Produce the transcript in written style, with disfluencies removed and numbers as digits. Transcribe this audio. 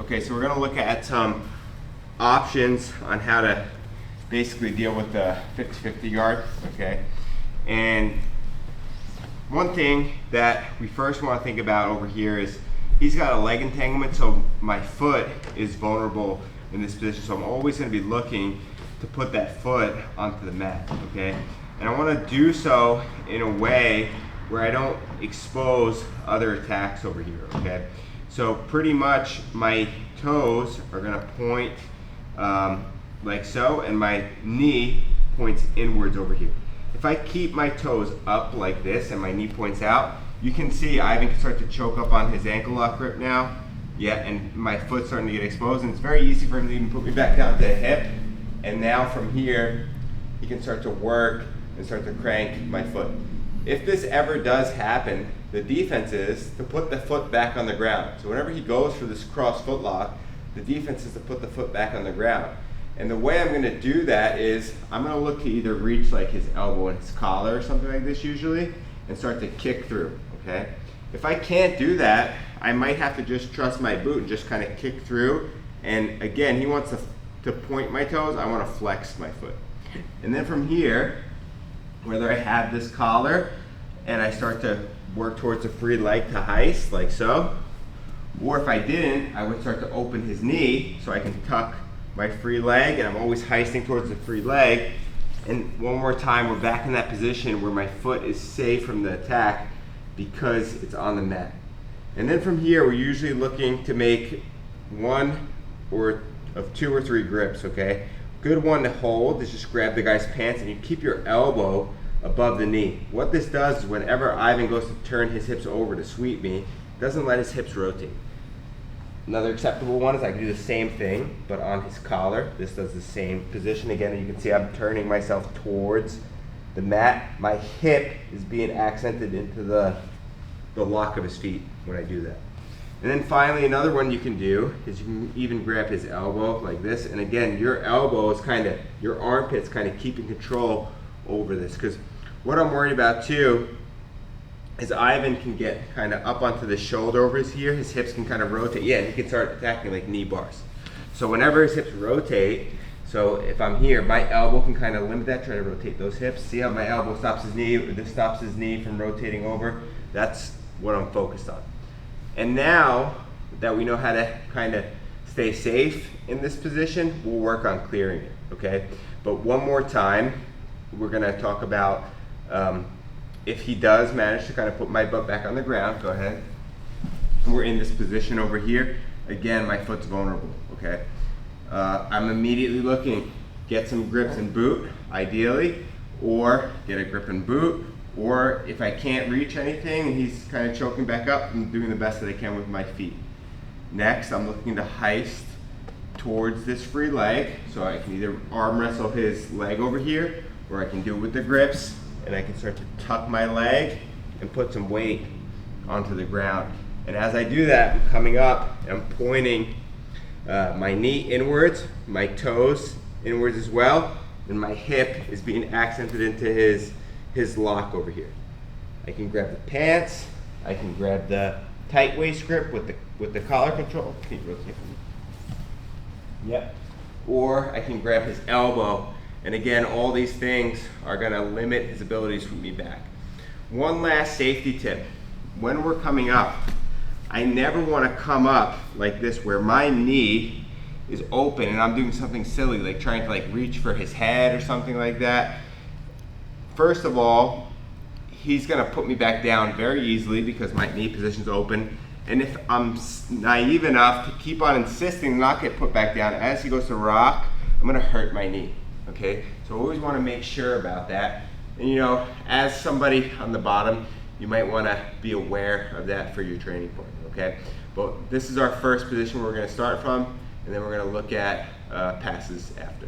Okay, so we're gonna look at some options on how to basically deal with the 50-50 guard, okay? And one thing that we first want to think about over here is he's got a leg entanglement, so my foot is vulnerable in this position, so I'm always going to be looking to put that foot onto the mat, okay? And I want to do so in a way where I don't expose other attacks over here, okay? So pretty much my toes are going to point like so, and my knee points inwards over here. If I keep my toes up like this and my knee points out, you can see Ivan can start to choke up on his ankle lock grip now. Yeah, and my foot's starting to get exposed, and it's very easy for him to even put me back down to the hip. And now from here, he can start to work and start to crank my foot. If this ever does happen, the defense is to put the foot back on the ground. So whenever he goes for this cross foot lock, the defense is to put the foot back on the ground. And the way I'm going to do that is I'm going to look to either reach like his elbow and his collar or something like this usually and start to kick through, okay? If I can't do that, I might have to just trust my boot and just kind of kick through. And again, he wants to point my toes, I want to flex my foot. And then from here, whether I have this collar and I start to work towards a free leg to heist like so, or if I didn't, I would start to open his knee so I can tuck my free leg, and I'm always heisting towards the free leg. And one more time, we're back in that position where my foot is safe from the attack because it's on the mat. And then from here, we're usually looking to make one or of 2 or 3 grips, okay? Good one to hold is just grab the guy's pants and you keep your elbow above the knee. What this does is whenever Ivan goes to turn his hips over to sweep me, it doesn't let his hips rotate. Another acceptable one is I can do the same thing, but on his collar. This does the same position. Again, you can see I'm turning myself towards the mat. My hip is being accented into the lock of his feet when I do that. And then finally, another one you can do is you can even grab his elbow like this. And again, your elbow is kind of, your armpit's kind of keeping control over this. Because what I'm worried about too is Ivan can get kind of up onto the shoulder over here, his hips can kind of rotate. Yeah, and he can start attacking like knee bars. So whenever his hips rotate, so if I'm here, my elbow can kind of limit that, try to rotate those hips. See how my elbow stops his knee, or this stops his knee from rotating over? That's what I'm focused on. And now that we know how to kind of stay safe in this position, we'll work on clearing it, okay? But one more time, we're gonna talk about if he does manage to kind of put my butt back on the ground, go ahead. We're in this position over here. Again, my foot's vulnerable, okay? I'm immediately looking, get some grips and boot, ideally, or get a grip and boot, or if I can't reach anything and he's kind of choking back up, I'm doing the best that I can with my feet. Next, I'm looking to heist towards this free leg, so I can either arm wrestle his leg over here, or I can do it with the grips, and I can start to tuck my leg and put some weight onto the ground. And as I do that, I'm coming up and I'm pointing my knee inwards, my toes inwards as well, and my hip is being accented into his lock over here. I can grab the pants, I can grab the tight waist grip with the collar control. Can you rotate for me? Yep. Or I can grab his elbow. And again, all these things are gonna limit his ability to sweep me back. One last safety tip. When we're coming up, I never wanna come up like this where my knee is open and I'm doing something silly, like trying to like reach for his head or something like that. First of all, he's gonna put me back down very easily because my knee position's open. And if I'm naive enough to keep on insisting to not get put back down, as he goes to rock, I'm gonna hurt my knee. Okay, so always want to make sure about that. And you know, as somebody on the bottom, you might want to be aware of that for your training partner, okay? But this is our first position we're going to start from, and then we're going to look at passes after.